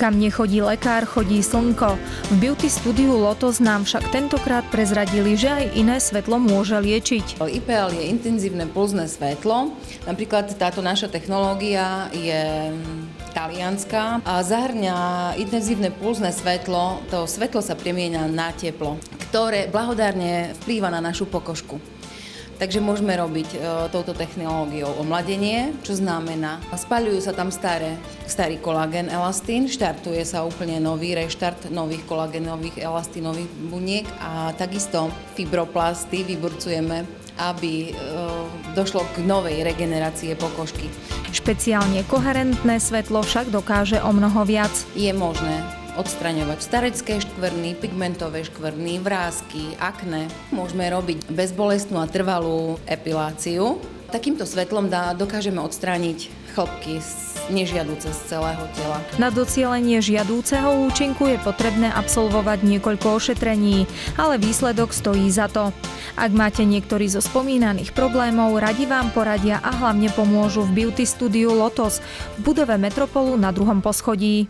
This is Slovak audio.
Kam nechodí lekár, chodí slnko. V beauty studiu Lotos nám však tentokrát prezradili, že aj iné svetlo môže liečiť. IPL je intenzívne pulzné svetlo. Napríklad táto naša technológia je talianska a zahrňa intenzívne pulzné svetlo. To svetlo sa premieňa na teplo, ktoré blahodárne vplýva na našu pokožku. Takže môžeme robiť touto technológiou omladenie, čo znamená, spaľujú sa tam starý kolagén elastín, štartuje sa úplne nový reštart nových kolagénových elastínových buniek a takisto fibroplasty vyburcujeme, aby došlo k novej regenerácie pokožky. Špeciálne koherentné svetlo však dokáže o mnoho viac. Je možné odstraňovať starecké škvrny, pigmentové škvrny, vrásky, akné. Môžeme robiť bezbolestnú a trvalú epiláciu. Takýmto svetlom dokážeme odstrániť chlpky nežiaduce z celého tela. Na docielenie žiadúceho účinku je potrebné absolvovať niekoľko ošetrení, ale výsledok stojí za to. Ak máte niektorý zo spomínaných problémov, radi vám poradia a hlavne pomôžu v beauty studiu Lotos v budove Metropolu na 2. poschodí.